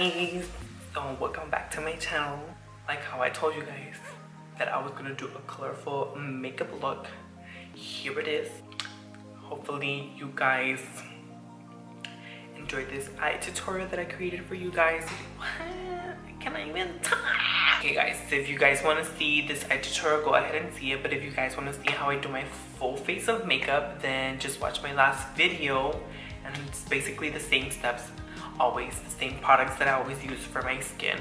guys, so welcome back to my channel. Like how I told you guys that I was gonna do a colorful makeup look, here it is. Hopefully you guys enjoyed this eye tutorial that I created for you guys. I cannot even talk. Okay guys, so if you guys want to see this eye tutorial, go ahead and see it. But if you guys want to see how I do my full face of makeup, then just watch my last video. And it's basically the same steps, always the same products that I always use for my skin.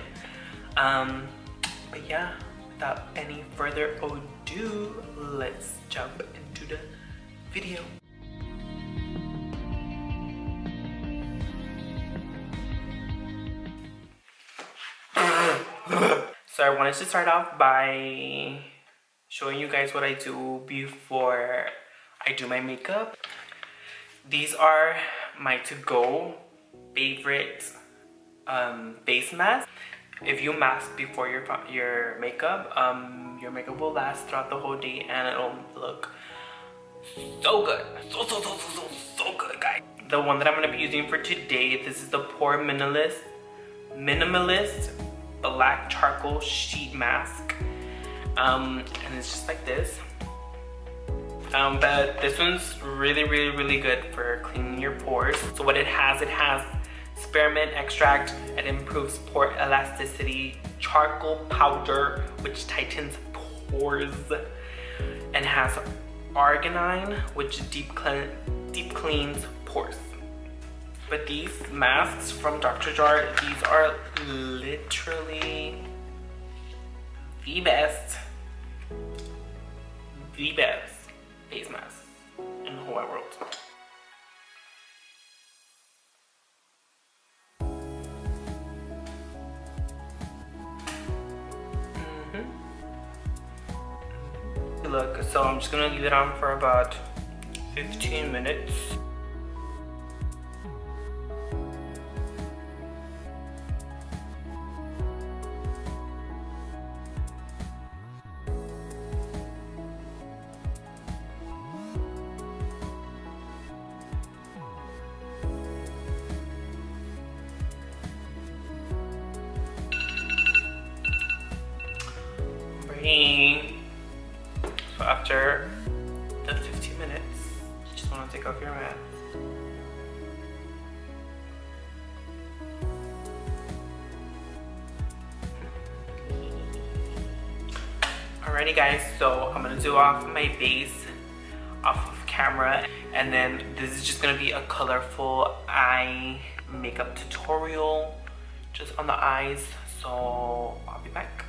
But yeah, without any further ado, let's jump into the video. So I wanted to start off by showing you guys what I do before I do my makeup. These are my to-go favorite face masks. If you mask before your makeup will last throughout the whole day and it'll look so good. So good, guys. The one that I'm gonna be using for today, this is the Pore Minimalist Black Charcoal Sheet Mask. And it's just like this. But this one's really good for cleaning your pores. So what it has spearmint extract. It improves pore elasticity, charcoal powder which tightens pores, and has arginine which deep cleans pores. But these masks from Dr. Jart, these are literally the best face mask in the whole wide world. Look, so I'm just gonna leave it on for about 15 minutes. So after the 15 minutes, you just want to take off your mask. Alrighty guys, so I'm gonna do off my base off of camera, and then this is just gonna be a colorful eye makeup tutorial just on the eyes. So I'll be back.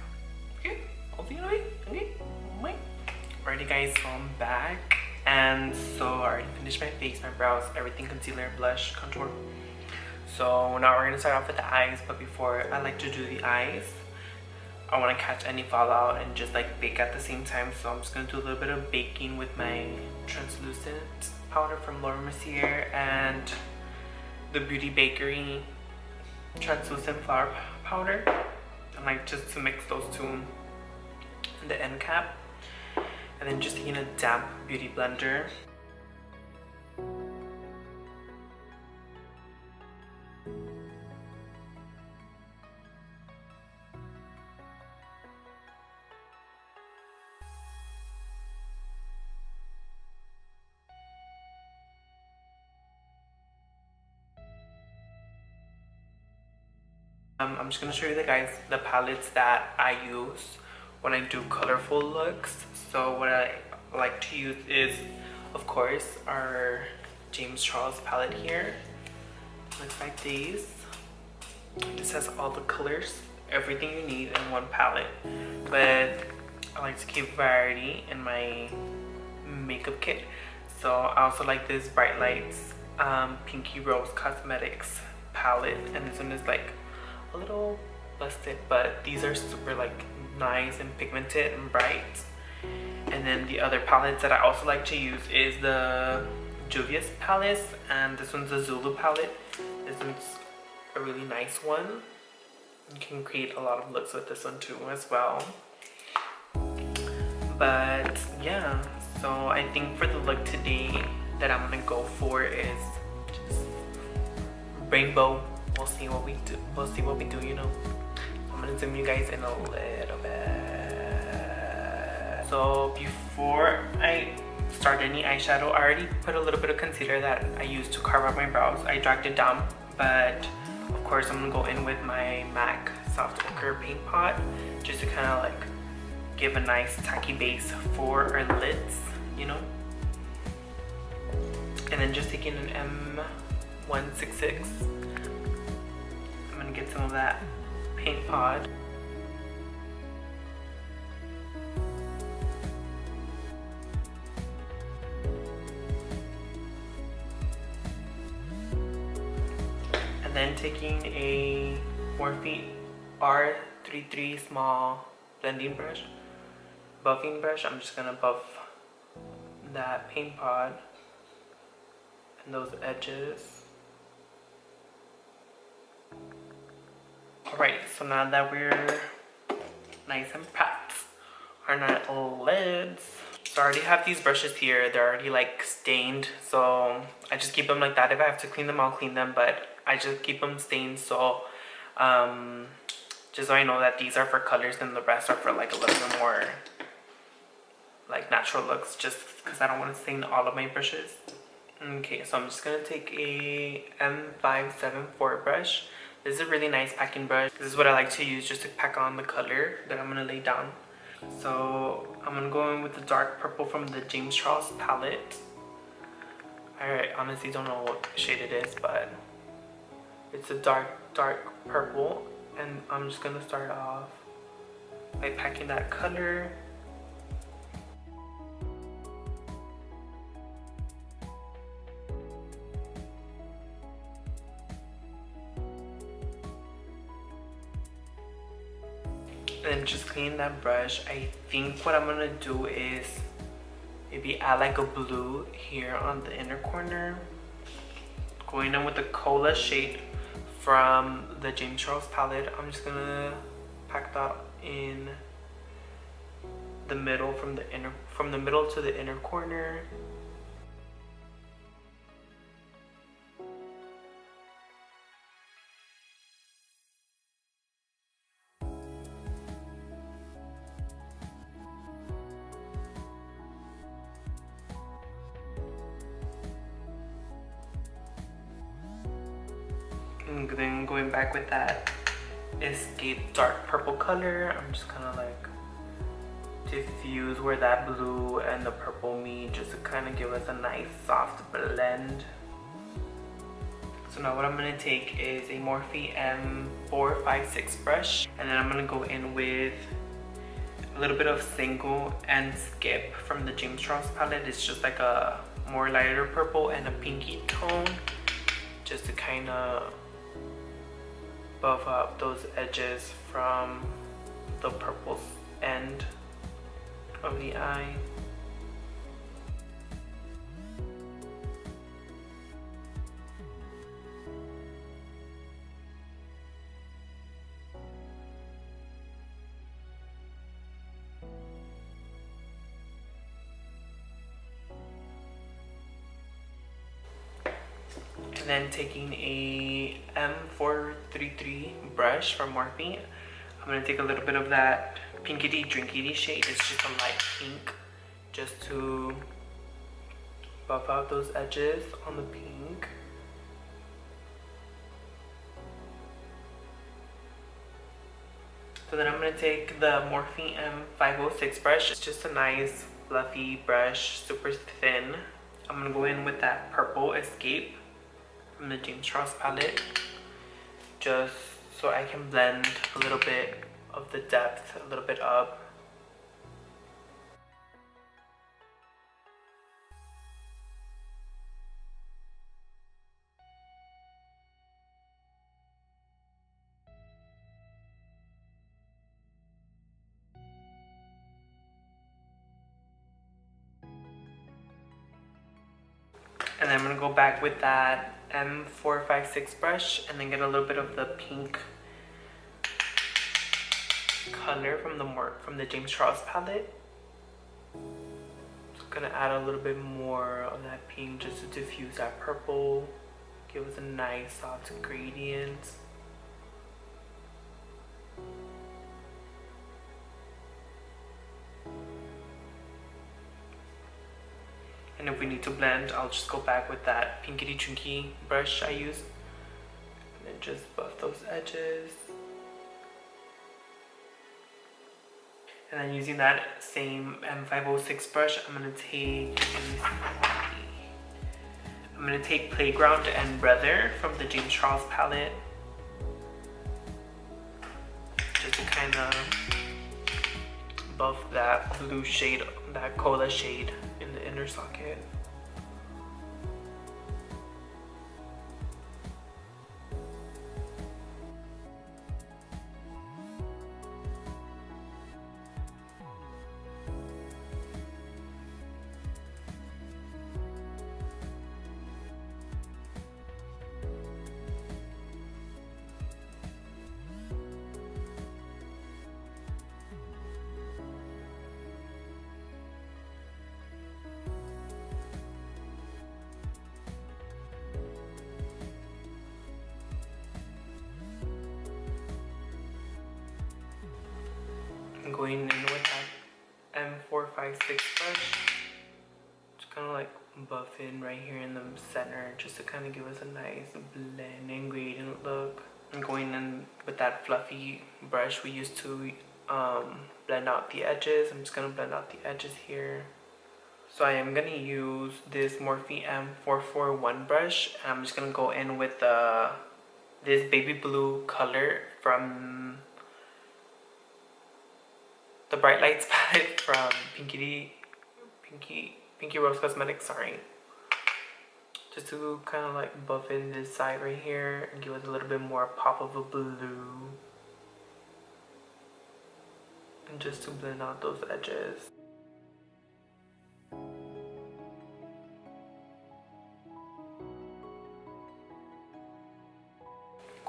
Okay, I'll see you in a bit. Okay, bye. Alrighty guys, so I'm back, and so I already finished my face, my brows, everything, concealer, blush, contour. So now we're gonna start off with the eyes, but before I like to do the eyes, I want to catch any fallout and just like bake at the same time. So I'm just gonna do a little bit of baking with my translucent powder from Laura Mercier and the Beauty Bakery translucent flower powder, and like just to mix those two in the end cap. And then just taking a damp beauty blender. I'm just gonna show you the palettes that I use when I do colorful looks. So what I like to use is, of course, our James Charles palette here. Looks like these. This has all the colors, everything you need in one palette. But I like to keep variety in my makeup kit. So I also like this Bright Lights Pinky Rose Cosmetics palette, and this one is like a little busted, but these are super like nice and pigmented and bright. And then the other palettes that I also like to use is the Juvia's palette, and this one's a Zulu palette. This one's a really nice one. You can create a lot of looks with this one too as well. But yeah, so I think for the look today that I'm gonna go for is just rainbow we'll see what we do. We'll see what we do, you know. I'm gonna zoom you guys in a little bit. So before I start any eyeshadow, I already put a little bit of concealer that I used to carve out my brows. I dragged it down, but of course I'm gonna go in with my MAC Soft Ochre paint pot just to kind of like give a nice tacky base for our lids, you know. And then just taking an M166, I'm gonna get some of that paint pot. And then taking a Morphe R33 small blending brush, buffing brush, I'm just gonna buff that paint pot and those edges. Alright, so now that we're nice and prepped on our lids, so I already have these brushes here. They're already like stained, so I just keep them like that. If I have to clean them, I'll clean them, but I just keep them stained, so just so I know that these are for colors and the rest are for like a little bit more like natural looks, just because I don't want to stain all of my brushes. Okay, so I'm just gonna take a M574 brush. This is a really nice packing brush. This is what I like to use just to pack on the color that I'm gonna lay down. So I'm gonna go in with the dark purple from the James Charles palette. I honestly don't know what shade it is, but it's a dark purple, and I'm just gonna start off by packing that color. And just clean that brush. I think what I'm gonna do is maybe add like a blue here on the inner corner. Going in with the Cola shade from the James Charles palette. I'm just gonna pack that in the middle, from the middle to the inner corner. And then going back with that Escape dark purple color, I'm just kind of like diffuse where that blue and the purple meet, just to kind of give us a nice soft blend. So now what I'm going to take is a Morphe M456 brush, and then I'm going to go in with a little bit of Single and Skip from the James Charles palette. It's just like a more lighter purple and a pinky tone, just to kind of buff up those edges from the purple end of the eye. And then taking a M433 brush from Morphe, I'm going to take a little bit of that pinkity drinkity shade. It's just a light pink, just to buff out those edges on the pink. So then I'm going to take the Morphe M506 brush. It's just a nice fluffy brush, super thin. I'm going to go in with that purple Escape from the James Charles palette, just so I can blend a little bit of the depth a little bit up. And then I'm going to go back with that M456 brush and then get a little bit of the pink color from the James Charles palette. Just going to add a little bit more of that pink just to diffuse that purple. Give us a nice soft gradient. And if we need to blend, I'll just go back with that pinkity chunky brush I used. And then just buff those edges. And then using that same M506 brush, I'm gonna take Playground and Brother from the James Charles palette. Just to kind of buff that blue shade, that cola shade in the inner socket. Going in with that M456 brush, just kind of like buff in right here in the center, just to kind of give us a nice blending gradient look. I'm going in with that fluffy brush we used to blend out the edges. I'm just gonna blend out the edges here. So I am gonna use this Morphe M441 brush, and I'm just gonna go in with this baby blue color from the Bright Lights palette from Pinky Rose Cosmetics, sorry. Just to kind of like buff in this side right here and give it a little bit more pop of a blue. And just to blend out those edges.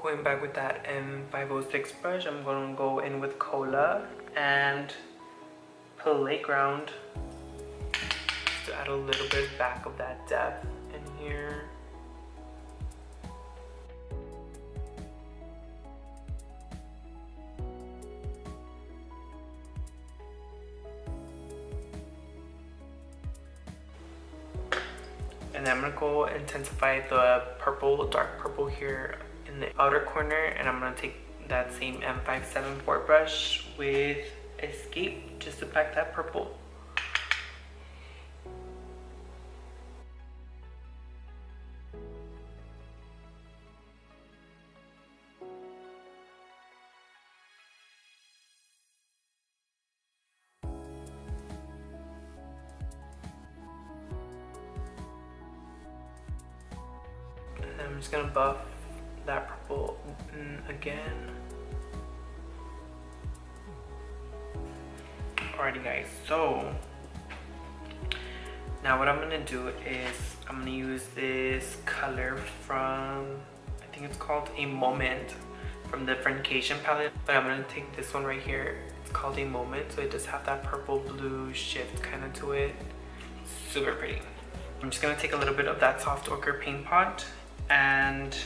Going back with that M506 brush, I'm going to go in with Cola and Playground just to add a little bit back of that depth in here. And then I'm going to go intensify the purple, dark purple here in the outer corner, and I'm going to take that same M574 brush with Escape just to pack that purple. And I'm just going to buff that purple again. Alrighty guys, so now what I'm gonna do is I'm gonna use this color from, I think it's called A Moment from the Friendcation palette, but I'm gonna take this one right here. It's called A Moment, so it does have that purple blue shift kind of to it. Super pretty. I'm just gonna take a little bit of that soft ochre paint pot, and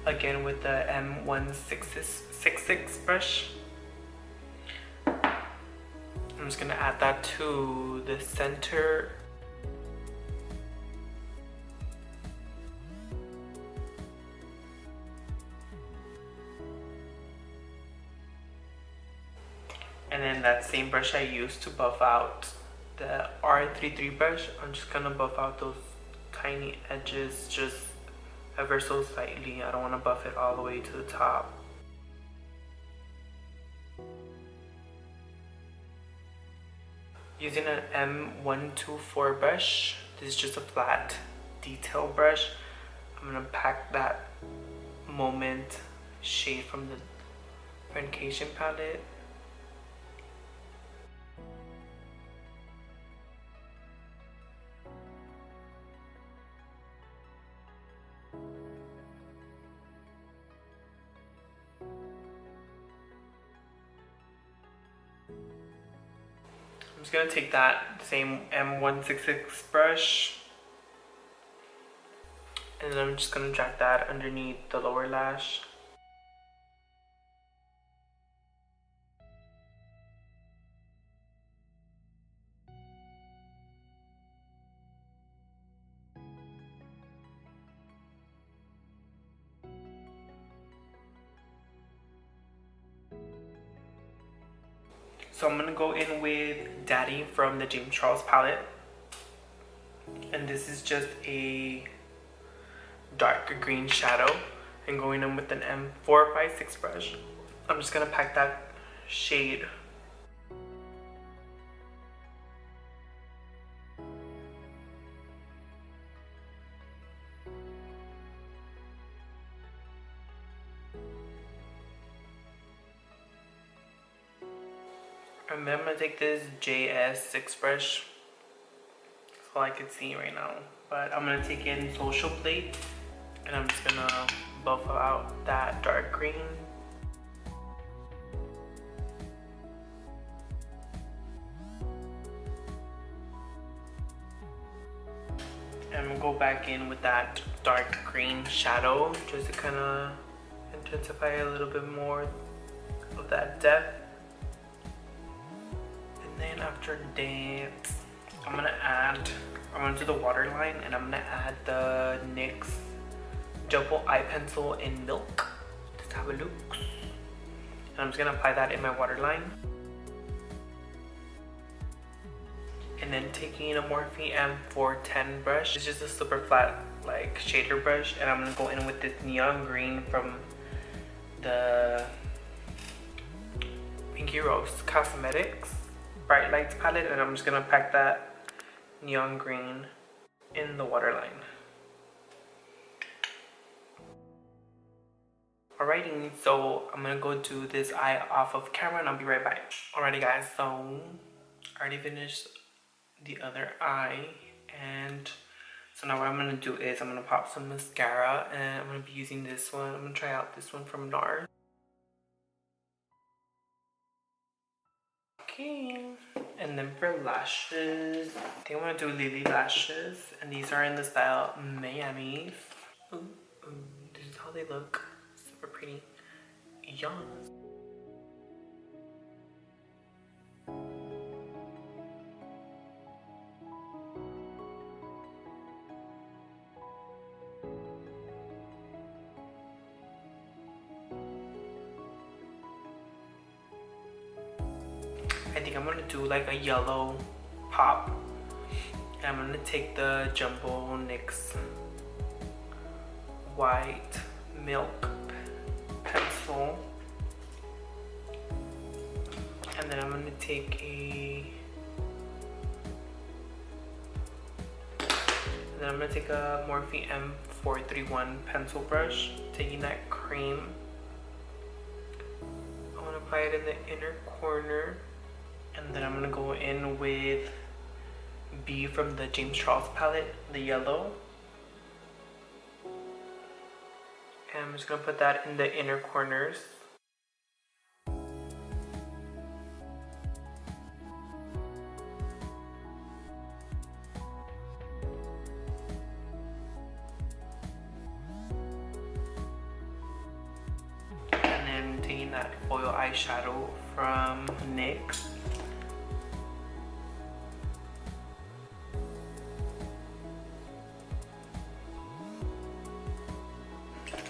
again with the M166 brush, I'm just gonna add that to the center. And then that same brush I used to buff out the R33 brush, I'm just gonna buff out those tiny edges just ever so slightly. I don't want to buff it all the way to the top. Using an M124 brush, this is just a flat detail brush. I'm gonna pack that Moment shade from the Friendcation palette. I'm just gonna take that same M166 brush And then I'm just gonna drag that underneath the lower lash. So I'm gonna go in with Daddy from the James Charles palette. And this is just a dark green shadow. And going in with an M456 brush. I'm just gonna pack that shade. And then I'm gonna take this JS6 brush. That's all I can see right now. But I'm gonna take in Social Plate, and I'm just gonna buff out that dark green. And I'm gonna go back in with that dark green shadow just to kind of intensify a little bit more of that depth. And then after that, I'm gonna do the waterline, and I'm gonna add the NYX double eye pencil in Milk. Just have a look. And I'm just gonna apply that in my waterline. And then taking a Morphe M410 brush. It's just a super flat like shader brush, and I'm gonna go in with this neon green from the Pinky Rose Cosmetics Bright Lights palette, and I'm just gonna pack that neon green in the waterline. Alrighty, so I'm gonna go do this eye off of camera and I'll be right back. Alrighty guys, so I already finished the other eye, and so now what I'm gonna do is I'm gonna pop some mascara, and I'm gonna be using this one. I'm gonna try out this one from NARS. Okay, and then for lashes, I think I'm gonna do Lilly lashes, and these are in the style Miami's. Ooh, this is how they look. Super pretty. Yes. I think I'm gonna do like a yellow pop. And I'm gonna take the Jumbo NYX White Milk pencil. And then I'm gonna take a Morphe M431 pencil brush, taking that cream. I'm gonna apply it in the inner corner. And then I'm gonna go in with B from the James Charles palette, the yellow. And I'm just gonna put that in the inner corners. And then taking that foil eyeshadow from NYX.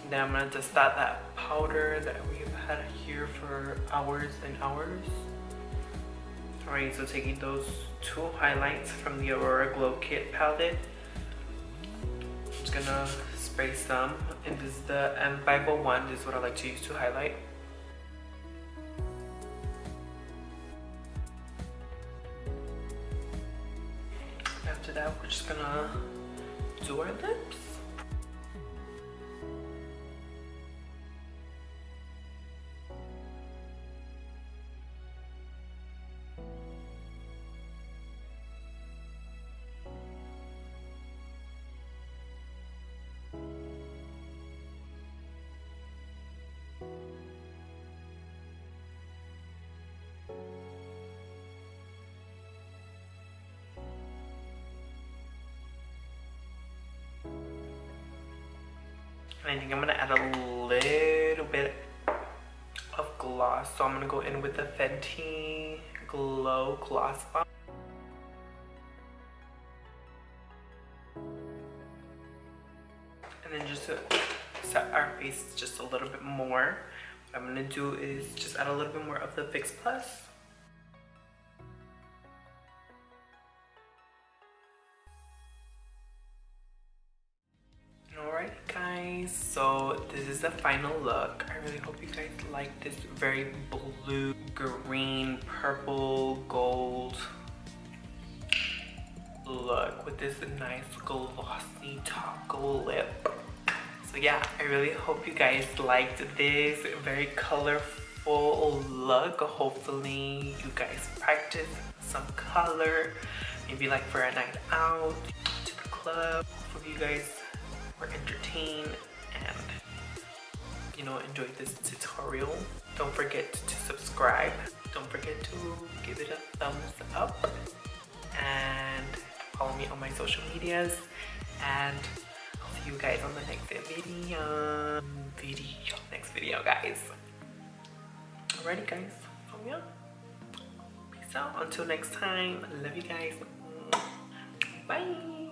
Then I'm gonna just add that powder that we've had here for hours and hours. Alright, so taking those two highlights from the Aurora Glow Kit palette, I'm just gonna spray some. And this is the M501. This is what I like to use to highlight. After that, we're just gonna do our lips. And I think I'm gonna add a little bit of gloss. So I'm gonna go in with the Fenty Glow Gloss Bomb. And then just to set our face just a little bit more, what I'm gonna do is just add a little bit more of the Fix Plus. Alright guys, so this is the final look. I really hope you guys like this very blue, green, purple, gold look with this nice glossy top lip. So yeah, I really hope you guys liked this very colorful look. Hopefully you guys practice some color, maybe like for a night out, to the club. Hopefully you guys were entertained and, you know, enjoyed this tutorial. Don't forget to subscribe. Don't forget to give it a thumbs up and follow me on my social medias, and I'll see you guys on the next video guys. Alrighty guys, so yeah, peace out until next time. Love you guys. Bye.